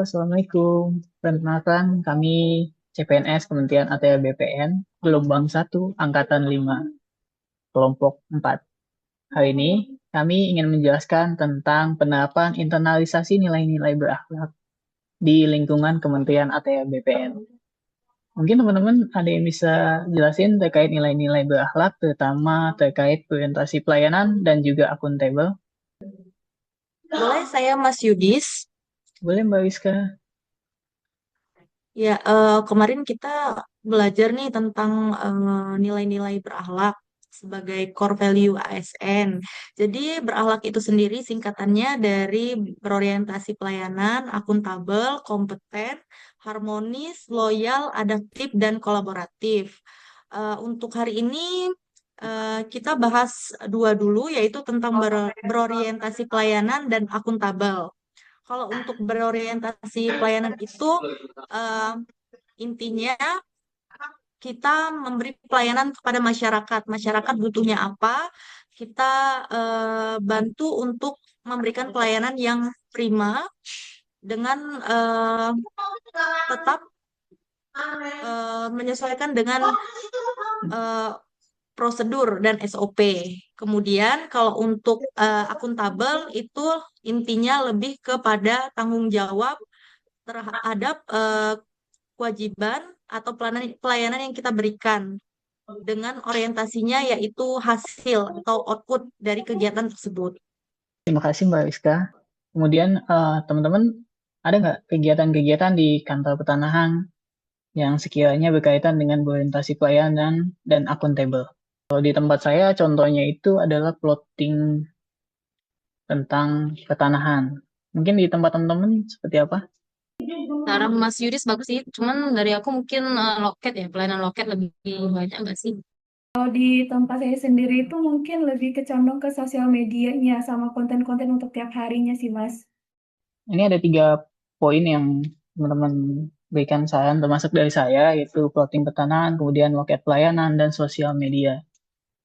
Assalamualaikum. Perkenalkan, kami CPNS Kementerian ATR BPN, Gelombang 1, Angkatan 5, Kelompok 4. Hari ini, kami ingin menjelaskan tentang penerapan internalisasi nilai-nilai berakhlak di lingkungan Kementerian ATR BPN. Mungkin teman-teman ada yang bisa jelasin terkait nilai-nilai berakhlak, terutama terkait orientasi pelayanan dan juga akuntabel. Boleh saya Mas Yudis? Boleh Mbak Rizka? Ya, kemarin kita belajar nih tentang nilai-nilai berakhlak sebagai core value ASN. Jadi berakhlak itu sendiri singkatannya dari berorientasi pelayanan, akuntabel, kompeten, harmonis, loyal, adaptif, dan kolaboratif. Untuk hari ini kita bahas dua dulu, yaitu tentang berorientasi pelayanan dan akuntabel. Kalau untuk berorientasi pelayanan itu eh, intinya kita memberi pelayanan kepada masyarakat. Masyarakat butuhnya apa? Kita bantu untuk memberikan pelayanan yang prima dengan tetap menyesuaikan dengan eh, prosedur dan SOP. Kemudian kalau untuk akuntabel itu intinya lebih kepada tanggung jawab terhadap kewajiban atau pelayanan pelayanan yang kita berikan dengan orientasinya yaitu hasil atau output dari kegiatan tersebut. Terima kasih Mbak Rizka. Kemudian teman-teman ada nggak kegiatan-kegiatan di kantor pertanahan yang sekiranya berkaitan dengan orientasi pelayanan dan akuntabel? Kalau di tempat saya contohnya itu adalah plotting tentang pertanahan. Mungkin di tempat teman-teman seperti apa? Cara Mas Yudis bagus sih, cuman dari aku mungkin loket ya, pelayanan loket lebih banyak nggak sih? Kalau di tempat saya sendiri itu mungkin lebih kecondong ke sosial medianya sama konten-konten untuk tiap harinya sih, Mas. Ini ada 3 poin yang teman-teman berikan saran termasuk dari saya, yaitu plotting pertanahan, kemudian loket pelayanan, dan sosial media.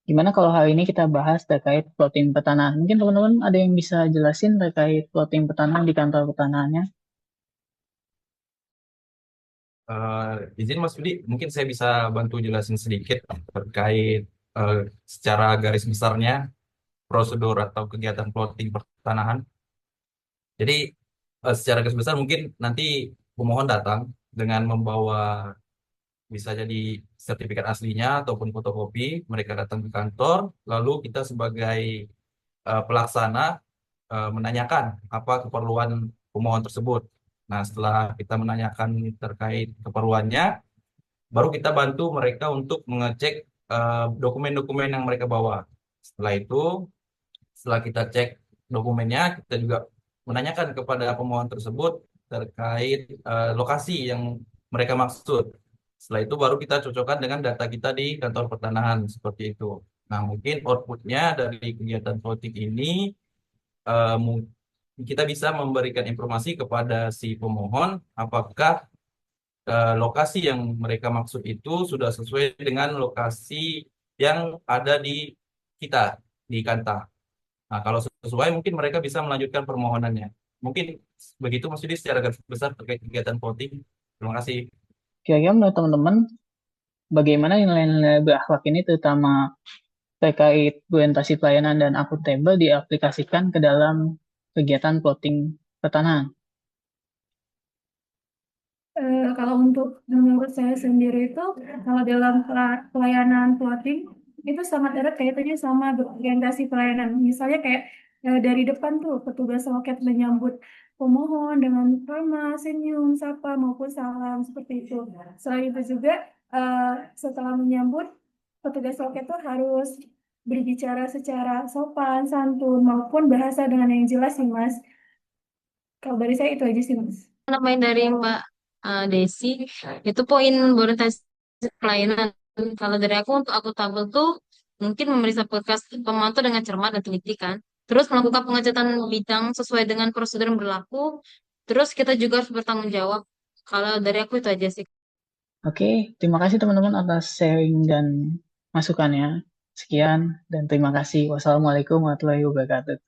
Gimana kalau hari ini kita bahas terkait plotting pertanahan? Mungkin teman-teman ada yang bisa jelasin terkait plotting pertanahan di kantor pertanahannya? Izin Mas Budi, mungkin saya bisa bantu jelasin sedikit terkait eh, secara garis besarnya prosedur atau kegiatan plotting pertanahan. Jadi secara garis besar mungkin nanti pemohon datang dengan membawa bisa jadi sertifikat aslinya ataupun fotokopi. Mereka datang ke kantor, lalu kita sebagai pelaksana menanyakan apa keperluan pemohon tersebut. Nah, setelah kita menanyakan terkait keperluannya, baru kita bantu mereka untuk mengecek dokumen-dokumen yang mereka bawa. Setelah itu, setelah kita cek dokumennya, kita juga menanyakan kepada pemohon tersebut terkait lokasi yang mereka maksud. Setelah itu baru kita cocokkan dengan data kita di kantor pertanahan seperti itu. Nah, mungkin outputnya dari kegiatan voting ini eh, mu- kita bisa memberikan informasi kepada si pemohon apakah lokasi yang mereka maksud itu sudah sesuai dengan lokasi yang ada di kita, di Kanta. Nah, kalau sesuai mungkin mereka bisa melanjutkan permohonannya. Mungkin begitu Mas Yudi secara garis besar terkait kegiatan voting. Terima kasih. Kira-kira menurut teman-teman, bagaimana nilai-nilai berakhlak ini terutama terkait orientasi pelayanan dan akuntabel diaplikasikan ke dalam kegiatan plotting pertanahan? Kalau untuk menurut saya sendiri itu, kalau dalam pelayanan plotting, itu sangat erat kaitannya sama berorientasi pelayanan. Misalnya kayak dari depan tuh, petugas loket menyambut pemohon dengan ramah, senyum, sapa, maupun salam, seperti itu. Selain itu juga, eh, setelah menyambut, petugas loket tuh harus berbicara secara sopan, santun, maupun bahasa dengan yang jelas sih, Mas. Kalau dari saya itu aja sih, Mas. Nambahin dari Mbak Desi, itu poin berorientasi pelayanan. Kalau dari aku untuk akuntabel tuh mungkin memeriksa berkas pemantau dengan cermat dan teliti kan. Terus melakukan pengecekan bidang sesuai dengan prosedur yang berlaku. Terus kita juga harus bertanggung jawab. Kalau dari aku itu aja sih. Oke, terima kasih teman-teman atas sharing dan masukannya. Sekian dan terima kasih. Wassalamualaikum warahmatullahi wabarakatuh.